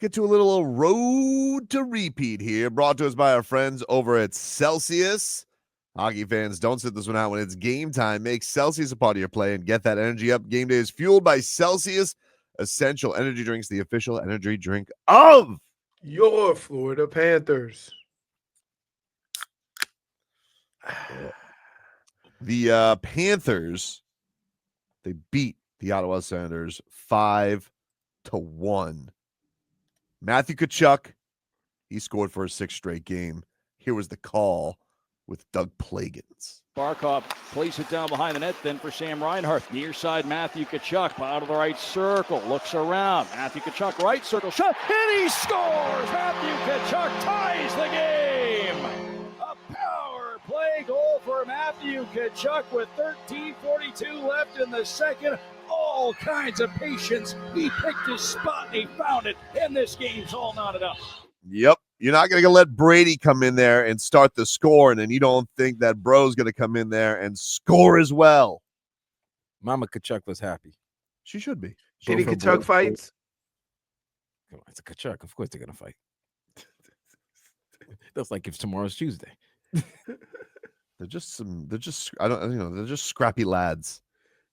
Get to a little road to repeat here, brought to us by our friends over at Celsius. Hockey fans, don't sit this one out when it's game time. Make Celsius a part of your play and get that energy up. Game day is fueled by Celsius Essential Energy Drinks, the official energy drink of your Florida Panthers. The Panthers, they beat the Ottawa Senators 5-1. Matthew Tkachuk, he scored for a sixth straight game. Here was the call with Doug Plagans. Barkov plays it down behind the net, then for Sam Reinhart. Near side, Matthew Tkachuk out of the right circle, looks around. Matthew Tkachuk, right circle, shot, and he scores! Matthew Tkachuk ties the game! A power play goal for Matthew Tkachuk with 13:42 left in the second. All kinds of patience. He picked his spot and he found it, and this game's all knotted up. Yep. You're not going to let Brady come in there and start the score, and then you don't think that Bro's going to come in there and score as well. Mama Tkachuk was happy. She should be. Kitty Tkachuk fights? It's a Tkachuk. Of course they're going to fight. That's like if tomorrow's Tuesday. They're just scrappy lads.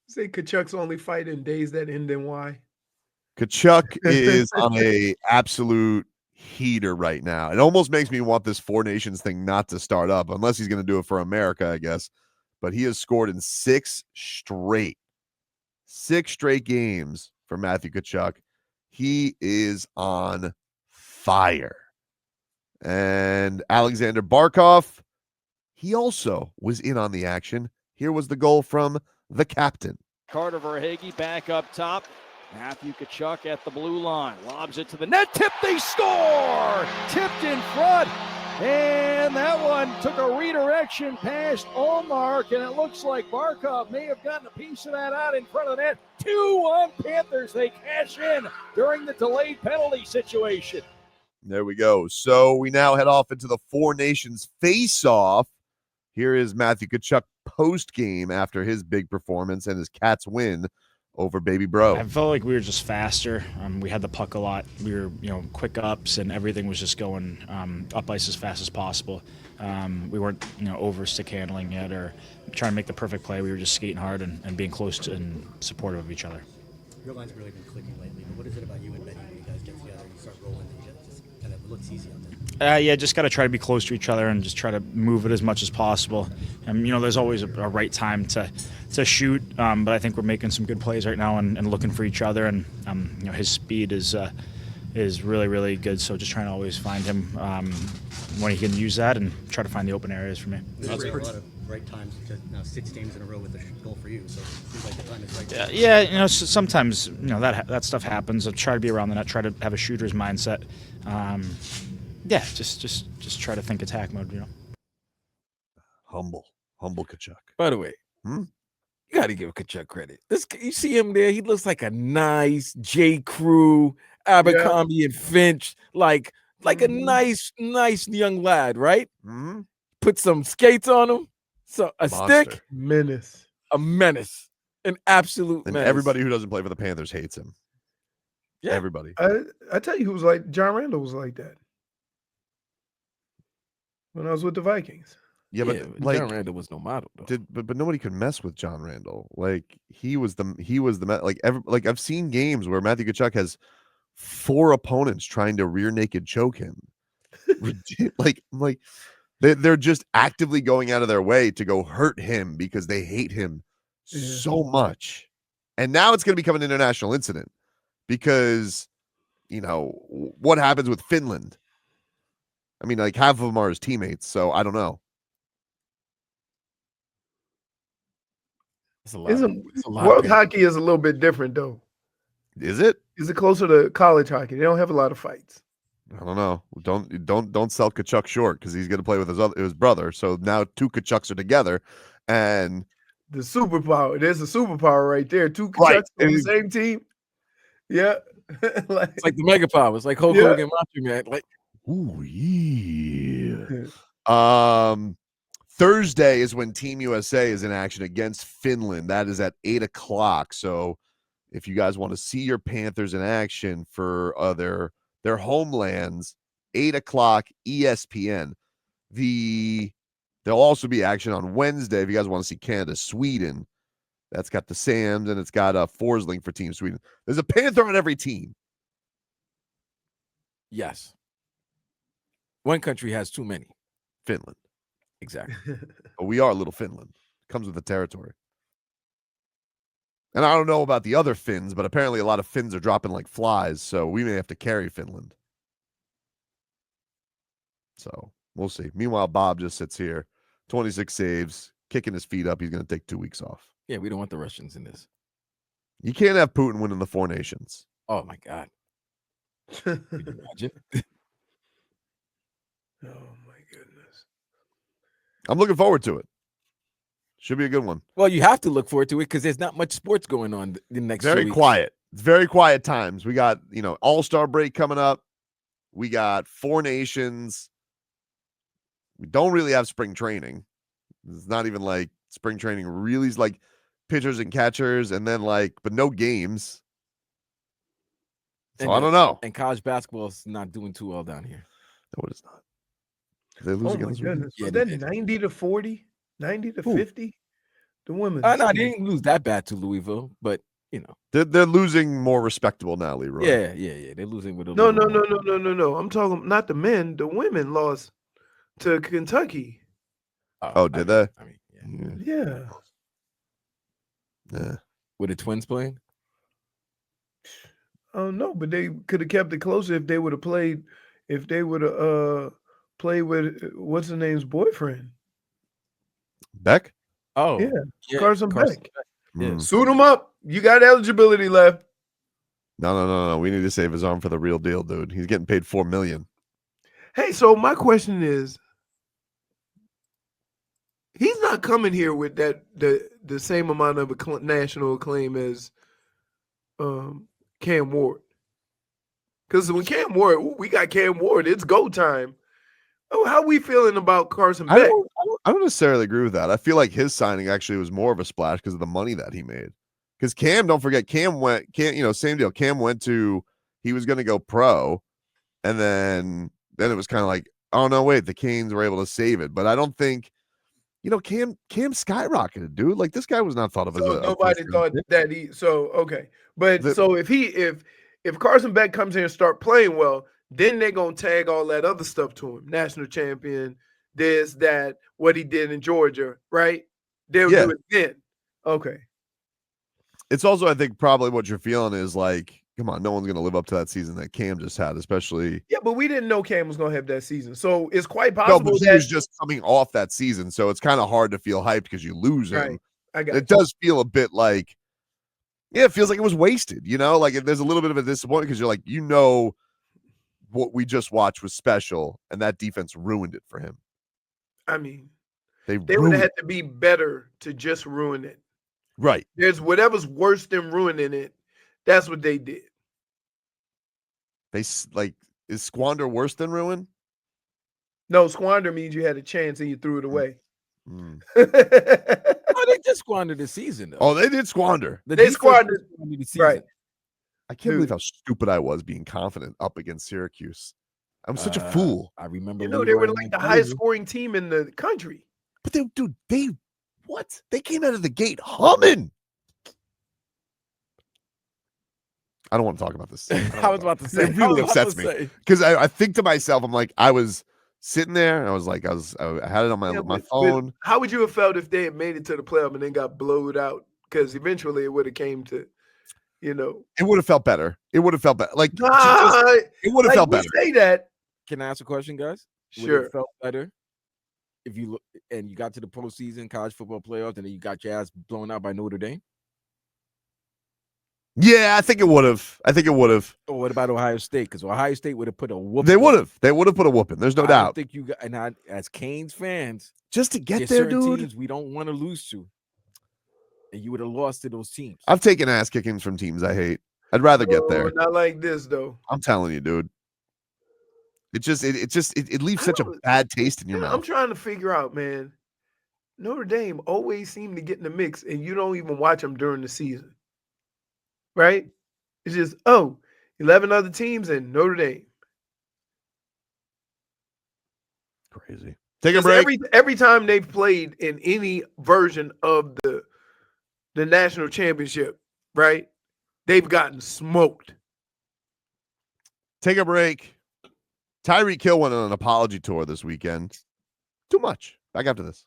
Say Tkachuk's only fight in days that end in Y. Tkachuk is on a absolute heater right now. It almost makes me want this Four Nations thing not to start up, unless he's going to do it for America, I guess. But he has scored in six straight games for Matthew Tkachuk. He is on fire. And Alexander Barkov, he also was in on the action. Here was the goal from the captain. Carter Verhaeghe back up top. Matthew Tkachuk at the blue line. Lobs it to the net. Tip, they score! Tipped in front. And that one took a redirection past Ullmark. And it looks like Barkov may have gotten a piece of that out in front of the net. 2-1 Panthers. They cash in during the delayed penalty situation. There we go. So we now head off into the Four Nations face-off. Here is Matthew Tkachuk post-game after his big performance and his Cats win over Baby Bro. I felt like we were just faster. We had the puck a lot. We were, quick ups, and everything was just going up ice as fast as possible. We weren't, over stick handling yet or trying to make the perfect play. We were just skating hard and being close to and supportive of each other. Your line's really been clicking lately, but what is it about you and Benny when you guys get together and you start rolling and you just kind of looks easy out there? Just got to try to be close to each other and just try to move it as much as possible. And, there's always a right time to shoot, but I think we're making some good plays right now and looking for each other. And, his speed is really, really good. So just trying to always find him when he can use that and try to find the open areas for me. That's a lot of right times to now 6 games in a row with a goal for you. So it seems like the time is right. Yeah, sometimes, that stuff happens. I try to be around the net, try to have a shooter's mindset. Just try to think attack mode, Humble Tkachuk. By the way, you got to give Tkachuk credit. You see him there. He looks like a nice J. Crew, Abercrombie and Finch, like a nice young lad, right? Mm-hmm. Put some skates on him, so a Monster. stick, a menace, an absolute and menace. everybody who doesn't play for the Panthers hates him. Yeah. Everybody. I tell you who was like John Randall was like that when I was with the Vikings. Yeah, but John Randall was no model though. But nobody could mess with John Randall. Like he was the I've seen games where Matthew Tkachuk has 4 opponents trying to rear naked choke him. They're just actively going out of their way to go hurt him because they hate him so much. And now it's going to become an international incident because, what happens with Finland? I mean, half of them are his teammates, so I don't know. World hockey is a little bit different, though. Is it? Is it closer to college hockey? They don't have a lot of fights. I don't know. Don't sell Tkachuk short because he's going to play with his brother. So now 2 Tkachuks are together, and the superpower. There's a superpower right there. 2 Tkachuks on the same team. Yeah, it's like the mega power. It's like Hulk Hogan, Macho Man. Like, ooh yeah. Thursday is when Team USA is in action against Finland. That is at 8:00. So if you guys want to see your Panthers in action for their Their homelands, 8 o'clock ESPN. There'll also be action on Wednesday if you guys want to see Canada, Sweden. That's got the Sams, and it's got a Forsling for Team Sweden. There's a Panther on every team. Yes. One country has too many. Finland. Exactly. But we are little Finland. Comes with the territory. And I don't know about the other Finns, but apparently a lot of Finns are dropping like flies, so we may have to carry Finland. So we'll see. Meanwhile, Bob just sits here, 26 saves, kicking his feet up. He's going to take 2 weeks off. Yeah, we don't want the Russians in this. You can't have Putin winning the 4 nations. Oh, my God. Can you imagine? Oh, my goodness. I'm looking forward to it. Should be a good one. Well, you have to look forward to it because there's not much sports going on the next 2 Very weeks. quiet. It's very quiet times. We got, All-Star break coming up. We got 4 nations. We don't really have spring training. It's not even like spring training really is like pitchers and catchers and then but no games. So I don't know. And college basketball is not doing too well down here. No, it is not. They lose Oh, my against goodness. Yeah, Was they that did. 90 to 40? 90 to 50? The women. No, they didn't lose that bad to Louisville, but, They're losing more respectable now, Leroy. Yeah. They're losing with a No. little more. I'm talking not the men. The women lost to Kentucky. Oh, did they? I mean, Yeah. Yeah. Were the Twins playing? Oh no, but they could have kept it closer if they would have played. If they would have played with what's the name's boyfriend? Beck? Oh, Yeah. Carson Beck. Yeah. Suit him up. You got eligibility left. No. We need to save his arm for the real deal, dude. He's getting paid $4 million. Hey, so my question is, he's not coming here with the same amount of national acclaim as Cam Ward. Because when we got Cam Ward, it's go time. Oh, how we feeling about Carson Beck? I don't necessarily agree with that. I feel like his signing actually was more of a splash because of the money that he made. Because Cam, don't forget, same deal. Cam he was going to go pro, and then it was kind of like, oh no, wait, the Canes were able to save it. But I don't think, Cam skyrocketed, dude. Like this guy was not thought of as a nobody thought that he. So okay, but so if Carson Beck comes here and start playing well, then they're gonna tag all that other stuff to him. National champion, this, that, what he did in Georgia, right? They'll do it then. Okay. It's also, I think, probably what you're feeling is like, come on, no one's going to live up to that season that Cam just had, especially. Yeah, but we didn't know Cam was going to have that season. So it's quite possible he was just coming off that season. So it's kind of hard to feel hyped because you lose him. Right. It does feel a bit like, it feels like it was wasted, Like there's a little bit of a disappointment because you're like, what we just watched was special, and that defense ruined it for him. I mean, they would have had to be better to just ruin it. Right. There's whatever's worse than ruining it. That's what they did. Is squander worse than ruin? No, squander means you had a chance and you threw it away. Mm. Oh, they just squandered the season, though. Oh, they did squander. They squandered the season. Right. I can't believe how stupid I was being confident up against Syracuse. I'm such a fool. I remember. They were like the highest scoring team in the country. But they came out of the gate humming. I don't want to talk about this. I was about to say. It really upsets me because I think to myself, I'm like, I was sitting there and I was like, I had it on my phone. But how would you have felt if they had made it to the playoff and then got blowed out? Because eventually it would have came to, It would have felt better. It would have felt better. Like it would have felt better. Say that. Can I ask a question, guys? Sure. Would it felt better if you look and you got to the postseason, college football playoffs, and then you got your ass blown out by Notre Dame? Yeah, I think it would have. Or what about Ohio State? Because Ohio State would have put a whooping. They would have. They would have put a whooping. There's no doubt. I think as Canes fans, just to get there, dude. Teams we don't want to lose to, and you would have lost to those teams. I've taken ass kickings from teams I hate. I'd rather get there. Not like this, though. I'm telling you, dude. It leaves such a bad taste in your mouth. I'm trying to figure out, man. Notre Dame always seem to get in the mix, and you don't even watch them during the season. Right? It's just, 11 other teams and Notre Dame. crazy. Take a break. Every time they've played in any version of the national championship, right? They've gotten smoked. Take a break. Tyreek Hill went on an apology tour this weekend. Too much. Back after this.